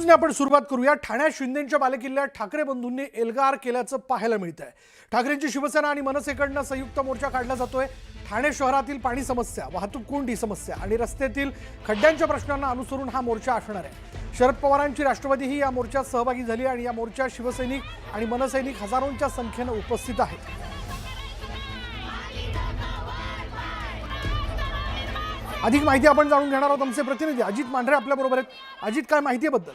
न्यूजने आपण सुरुवात करूया। ठाण्यात शिंदेंच्या बालेकिल्ल्यात ठाकरे बंधूंनी एल्गार केल्याचं पाहायला मिळतंय। ठाकरेंची शिवसेना आणि मनसेकडनं संयुक्त मोर्चा काढला जातोय। ठाणे शहरातील पाणी समस्या, वाहतूक कोंडी समस्या आणि रस्त्यातील खड्ड्यांच्या प्रश्नांना अनुसरून हा मोर्चा असणार आहे। शरद पवारांची राष्ट्रवादीही या मोर्चात सहभागी झाली आणि या मोर्चात शिवसैनिक आणि मनसैनिक हजारोंच्या संख्येने उपस्थित आहेत। अधिक माहिती आपण जाणून घेणार आहोत। आमचे प्रतिनिधी अजित मांढरे आपल्या बरोबर आहेत। अजित, काय माहिती बद्दल?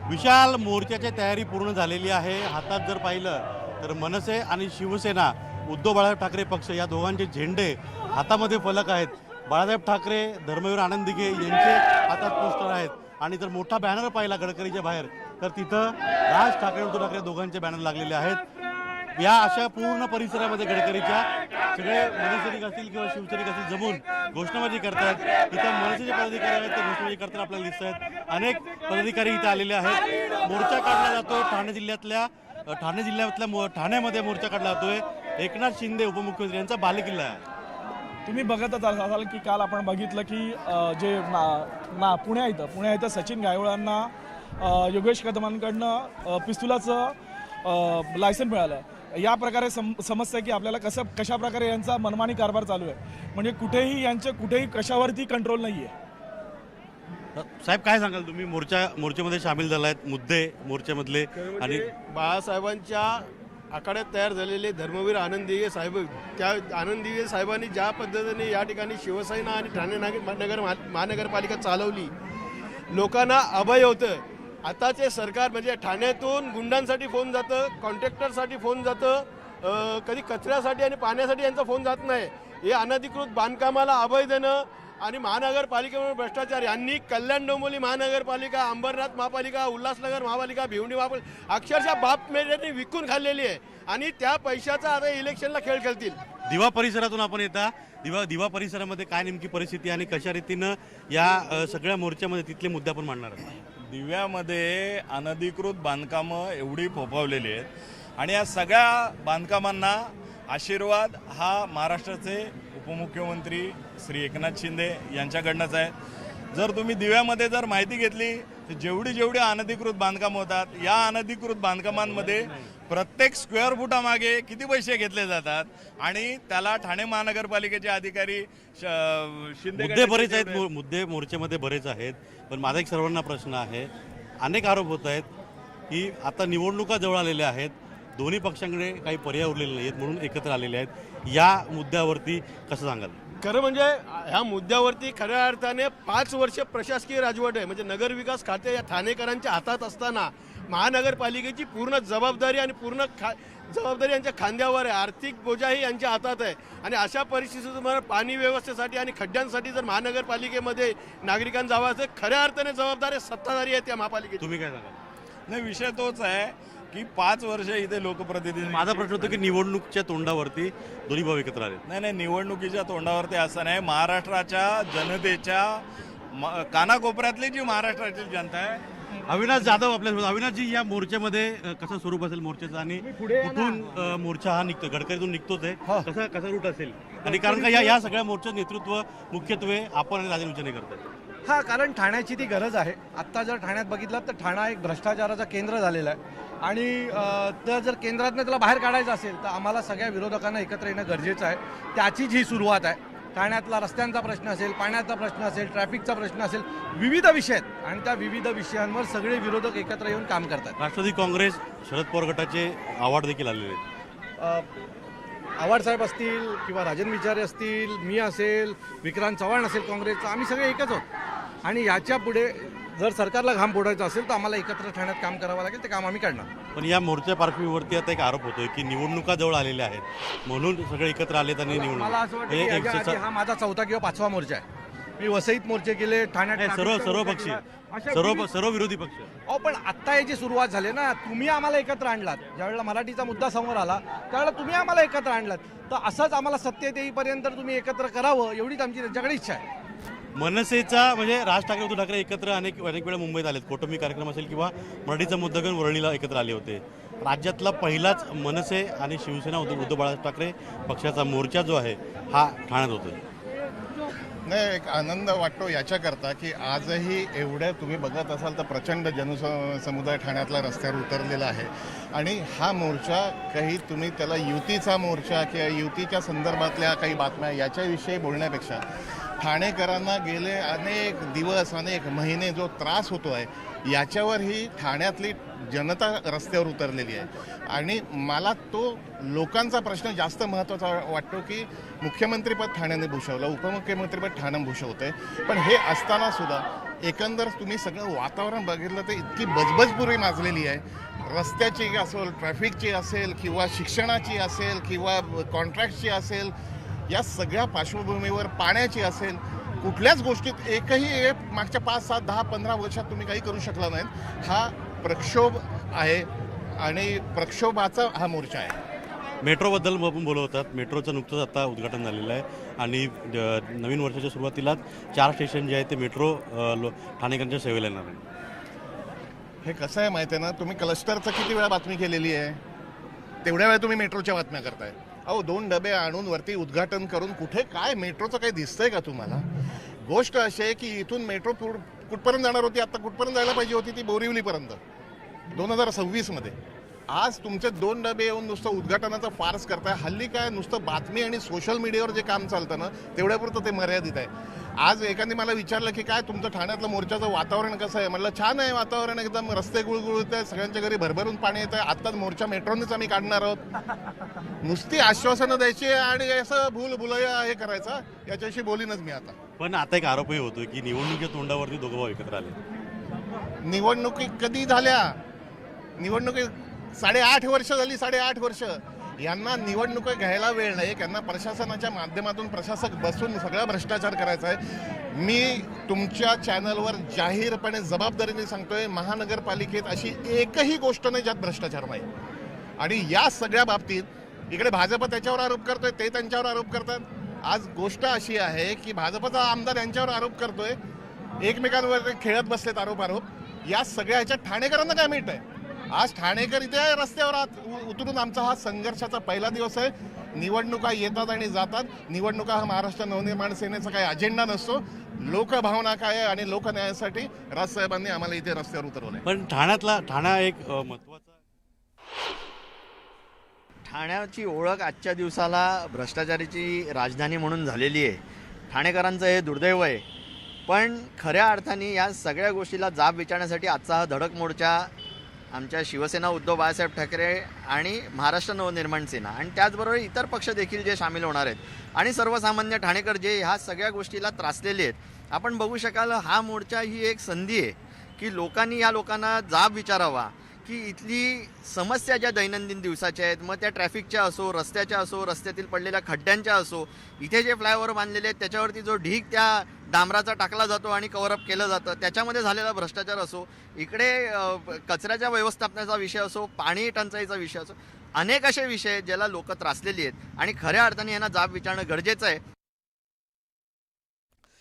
विशाल, मोर्चाची तयारी पूर्ण झालेली आहे। हातात जर पाहिलं तर मनसे आणि शिवसेना, उद्धव बाळासाहेब ठाकरे पक्ष या दोघांचे झेंडे हातामध्ये फलक आहेत। बाळासाहेब ठाकरे, धर्मवीर आनंद दिघे यांचे हातात पोस्टर आहेत आणि जर मोठा बॅनर पाहिला गडकरीच्या बाहेर तर तिथं राज ठाकरे, उद्धव ठाकरे दोघांचे बॅनर लागलेले आहेत। या अशा पूर्ण परिसरामध्ये गडकरीच्या सगळे मनसैनिक असतील किंवा शिवसैनिक असतील जमून घोषणाबाजी करतात। इथं मनसेचे पदाधिकारी आहेत, ते घोषणाबाजी करताना आपल्याला दिसत आहेत। अनेक पदाधिकारी इथे आलेले आहेत। मोर्चा काढला जातो ठाण्यामध्ये मोर्चा काढला जातोय। एकनाथ शिंदे उपमुख्यमंत्री यांचा बालेकिल्ला आहे। तुम्ही बघतच असाल की काल आपण बघितलं की जे पुण्या इथं सचिन गायवळांना योगेश कदमांकडनं पिस्तुलाचं लायसन मिळालं। या प्रकारे समस्या की आपल्याला कशा प्रकारे यांचा मनमानी कारभार चालू आहे, म्हणजे कुठेही कशावरती कंट्रोल नाही आहे। साहेब, काय सांगाल तुम्ही? मोर्चामध्ये सामील झालायत, मुद्दे मोर्चामधले आणि बाळासाहेबांच्या आखाड्यात तयार झालेले धर्मवीर आनंद दिघे साहेब, त्या आनंद दिघे साहेबांनी ज्या पद्धतीने या ठिकाणी शिवसेना आणि ठाणे महानगरपालिका चालवली, लोकांना अभय होतं। आताचे सरकार म्हणजे ठाण्यातून गुंडांसाठी फोन जातं, कॉन्ट्रॅक्टरसाठी फोन जातं, कधी कचऱ्यासाठी आणि पाण्यासाठी यांचा फोन जात नाही। हे अनधिकृत बांधकामाला अभय देणं आणि महानगरपालिकेवर भ्रष्टाचार यांनी कल्याण डोंबिवली महानगरपालिका, अंबरनाथ महापालिका, उल्हासनगर महापालिका, भिवंडी महापालिका अक्षरशः बाप मेल्यांनी विकून खाल्लेली आहे आणि त्या पैशाचा आता इलेक्शनला खेळ खेळतील। दिवा परिसरातून आपण येता, दिवा परिसरामध्ये काय नेमकी परिस्थिती आणि कशा रीतीनं या सगळ्या मोर्चामध्ये तिथले मुद्दे आपण मांडणार आहोत? दिव्यामध्ये अनधिकृत बांधकामं एवढी फोफावलेली आहेत आणि या सगळ्या बांधकामांना आशीर्वाद हा महाराष्ट्राचे उपमुख्यमंत्री श्री एकनाथ शिंदे यांच्याकडनंच आहे। जर तुम्ही दिव्यामध्ये जर माहिती घेतली तर जेवढी अनधिकृत बांधकामं होतात, या अनधिकृत बांधकामांमध्ये प्रत्येक स्क्वेअर फुटामागे किती पैसे घेतले जातात आणि त्याला ठाणे महानगरपालिकेचे अधिकारी शिंदे मुद्दे बरेच आहेत, मुद्दे मोर्चामध्ये बरेच आहेत। पण माझा एक सर्वांना प्रश्न आहे, अनेक आरोप होत आहेत की आता निवडणुका जवळ आलेल्या आहेत, दोन्ही पक्षांकडे काही पर्याय उरलेले नाहीत म्हणून एकत्र आलेले आहेत। या मुद्द्यावरती कसं सांगाल? खरं म्हणजे ह्या मुद्द्यावरती खऱ्या अर्थाने 5 वर्ष प्रशासकीय राजवट आहे। म्हणजे नगरविकास खाते या ठाणेकरांच्या हातात असताना महानगरपालिकेची पूर्ण जबाबदारी आणि पूर्ण जबाबदारी यांच्या खांद्यावर आहे, आर्थिक बोजाही यांच्या हातात आहे आणि अशा परिस्थितीत तुम्हाला पाणी व्यवस्थेसाठी आणि खड्ड्यांसाठी जर महानगरपालिकेमध्ये नागरिकांना जावं असेल, खऱ्या अर्थाने जबाबदारी सत्ताधारी आहेत त्या महापालिकेत। तुम्ही काय सांगाल? नाही, विषय तोच आहे की 5 वर्ष इथे लोकप्रतिनिधी, माझा प्रश्न होतो की निवडणुकीच्या तोंडावरती दोन्ही भाऊ एकत्र आले। नाही, निवडणुकीच्या तोंडावरती असं नाही, महाराष्ट्राच्या जनतेच्या कानाकोपऱ्यातली जी महाराष्ट्राची जनता आहे। अविनाश जाधव आपल्यासोबत। अविनाशजी, या मोर्चामध्ये कसं स्वरूप असेल मोर्चाचं आणि कुठून मोर्चा हा निघतो? गडकरीतून निघतोच आहे, कसा रूट असेल? आणि कारण का या सगळ्या मोर्चाचं नेतृत्व मुख्यत्वे आपण आणि राजन विचारे करतात? हा, कारण ठाण्याची ती गरज आहे। आत्ता जर ठाण्यात बघितलं तर ठाणा एक भ्रष्टाचाराचं केंद्र झालेलं आहे आणि तर जर केंद्रातनं त्याला बाहेर काढायचं असेल तर आम्हाला सगळ्या विरोधकांना एकत्र येणं गरजेचं आहे। त्याचीच ही सुरुवात आहे। ठाण्यातला रस्त्यांचा प्रश्न असेल, पाण्याचा प्रश्न असेल, ट्रॅफिकचा प्रश्न असेल, विविध विषय आहेत आणि त्या विविध विषयांवर सगळे विरोधक एकत्र येऊन काम करतात। राष्ट्रवादी काँग्रेस, शरद पवार गटाचे आवाड देखील आलेले आहेत। आव्हाड साहेब असतील किंवा राजन विचारे असतील, मी असेल, विक्रांत चव्हाण असेल काँग्रेसचा, आम्ही सगळे एकच आहोत आणि याच्या पुढे जर सरकारला घाम फोडायचा असेल तर आम्हाला एकत्र ठाण्यात काम करावं लागेल, ते काम आम्ही करणार। पण या मोर्चा पार्श्वभूमीवरती आता एक आरोप होतोय की निवडणुका जवळ आलेल्या आहेत म्हणून सगळे एकत्र आलेत आणि मला असं वाटतं की याच्या आधी हा माझा 4था किंवा 5वा मोर्चा आहे। मी वसईत मोर्चे केले, ठाण्यात सर्व पक्षी, सर्व विरोधी पक्ष। अहो, पण आत्ता याची सुरुवात झाली ना, तुम्ही आम्हाला एकत्र आणलात। ज्यावेळेला मराठीचा मुद्दा समोर आला त्यावेळेला तुम्ही आम्हाला एकत्र आणलात, तर असंच आम्हाला सत्तेत येईपर्यंत तुम्ही एकत्र करावं एवढीच आमची त्यांच्याकडे इच्छा आहे। मनसेचा म्हणजे राज ठाकरे, उद्धव ठाकरे एकत्र अनेक वेळा मुंबईत आलेत, कौटुंबिक कार्यक्रम असेल किंवा मराठीचा मुद्दा घेऊन वरळीला एकत्र आले होते। राज्यातला पहिलाच मनसे आणि शिवसेना उद्धव बाळासाहेब ठाकरे पक्षाचा मोर्चा जो आहे हा ठाण्यात होतोय। नाही, एक आनंद वाटतो याच्याकरता की आजही एवढ्या तुम्ही बघत असाल तर प्रचंड समुदाय ठाण्यातला रस्त्यावर उतरलेला आहे आणि हा मोर्चा काही तुम्ही त्याला युतीचा मोर्चा किंवा युतीच्या संदर्भातल्या काही बातम्या याच्याविषयी बोलण्यापेक्षा ठाणेकरांना गेले अनेक दिवस अनेक महिने जो त्रास होतो आहे याच्यावर ही ठाण्यातली जनता रस्त्यावर उतरलेली आहे आणि मला तो लोकांचा प्रश्न जास्त महत्त्वाचा वाटतो की मुख्यमंत्रीपद ठाण्याने भूषवलं, उपमुख्यमंत्रीपद ठाणे भूषवते, पण हे असताना सुद्धा एकंदर तुम्ही सगळं वातावरण बघितलं तर इतकी बजबजपुरी माजलेली आहे. रस्त्याची असेल, ट्रॅफिकची असेल किंवा शिक्षणाची असेल किंवा कॉन्ट्रॅक्टची असेल, या सगळ्या पार्श्वभूमीवर पाण्याची असेल, कुठल्याच गोष्टीत एकही मागच्या 5, 7, 10, 15 वर्षात तुम्ही काही करू शकला नाहीत. हा प्रक्षोभ आहे आणि प्रक्षोभाचा हा मोर्चा आहे. मेट्रोबद्दल आपण बोलत होतात. मेट्रोचं नुकतंच आता उद्घाटन झालेलं आहे आणि नवीन वर्षाच्या सुरुवातीलाच 4 स्टेशन जे आहेत ते मेट्रो ठाणेकरांच्या सेवेला येणार आहे. हे कसं आहे माहिती आहे ना, तुम्ही क्लस्टरचं किती वेळा बातमी केलेली आहे, तेवढ्या वेळा तुम्ही मेट्रोच्या बातम्या करताय. अहो 2 डबे आणून वरती उद्घाटन करून कुठे काय मेट्रोचं काही दिसतंय का तुम्हाला? गोष्ट अशी आहे की इथून मेट्रो कुठपर्यंत जाणार होती, आता कुठपर्यंत जायला पाहिजे होती ती बोरिवलीपर्यंत 2026मध्ये. आज तुमचे 2 डबे येऊन नुसतं उद्घाटनाचा फार्स करताय. हल्ली काय नुसतं बातमी आणि सोशल मीडियावर जे काम चालतं ना तेवढ्यापुरतं ते मर्यादित आहे. आज एकाने मला विचारलं की काय तुमचं ठाण्यातलं मोर्चाचं वातावरण कसं आहे, म्हटलं छान आहे वातावरण, एकदम रस्ते गुळगुळत आहे, सगळ्यांच्या घरी भरभरून पाणी येतं आहे, आत्ताच मोर्चा मेट्रोनेच आम्ही काढणार आहोत. नुसती आश्वासनं द्यायची आणि असं भूलभुलैया हे करायचं, याच्याशी बोलीनच मी आता. पण आता एक आरोपही होतोय की निवडणुकीच्या तोंडावरती दोघं भाऊ एकत्र आले. निवडणुकी कधी झाल्या? निवडणुकी 8.5 वर्ष झाली, 8.5 वर्ष. यांना निवडणुका घ्यायला वेळ नाही, यांना प्रशासनाच्या माध्यमातून प्रशासक बसून सगळा भ्रष्टाचार करायचा आहे. मी तुमच्या चॅनलवर जाहीरपणे जबाबदारीने सांगतोय, महानगरपालिकेत अशी एकही गोष्ट नाही ज्यात भ्रष्टाचार नाही. आणि या सगळ्या बाबतीत इकडे भाजप त्याच्यावर आरोप करतोय, ते त्यांच्यावर आरोप करतात. आज गोष्ट अशी आहे की भाजपचा आमदार यांच्यावर आरोप करतोय, एकमेकांवर खेळत बसलेत आरोप. या सगळ्या ह्याच्यात ठाणेकरांना काय मिळतंय? आज ठाणेकर इथे रस्त्यावर उतरून आमचा हा संघर्षाचा पहिला दिवस आहे. निवडणुका येतात आणि जातात. निवडणुका हा महाराष्ट्र नवनिर्माण सेनेचा काही अजेंडा नसतो. लोकभावना काय आहे आणि लोकन्यायासाठी राजसाहेबांनी आम्हाला इथे रस्त्यावर उतरवलंय. पण ठाणा एक महत्त्वाचा ठाण्याची ओळख आजच्या दिवसाला भ्रष्टाचाराची राजधानी म्हणून झालेली आहे. ठाणेकरांचं हे दुर्दैव आहे. पण खऱ्या अर्थाने या सगळ्या गोष्टीला जाब विचारण्यासाठी आजचा हा धडक मोर्चा आमच्या शिवसेना, उद्धव बाळासाहेब ठाकरे आणि महाराष्ट्र नवनिर्माण सेना आणि त्याचबरोबर इतर पक्ष देखील जे सामील होणार आहेत आणि सर्वसामान्य ठाणेकर जे ह्या सगळ्या गोष्टीला त्रासलेले आहेत. आपण बघू शकाल हा मोर्चा ही एक संधी आहे की लोकांनी या लोकांना जाब विचारावा की इथली समस्या ज्या दैनंदिन दिवसाच्या आहेत, मग त्या ट्रॅफिकच्या असो, रस्त्याच्या असो, रस्त्यातील पडलेल्या खड्ड्यांच्या असो, इथे जे फ्लायओव्हर बांधलेले आहेत त्याच्यावरती जो ढीग त्या डांबराचा टाकला जातो आणि कव्हरअप केलं जातं त्याच्यामध्ये झालेला भ्रष्टाचार असो, इकडे कचऱ्याच्या व्यवस्थापनाचा विषय असो, पाणी टंचाईचा विषय असो, अनेक असे विषय ज्याला लोक त्रासलेली आहेत आणि खऱ्या अर्थाने यांना जाब विचारणं गरजेचं आहे.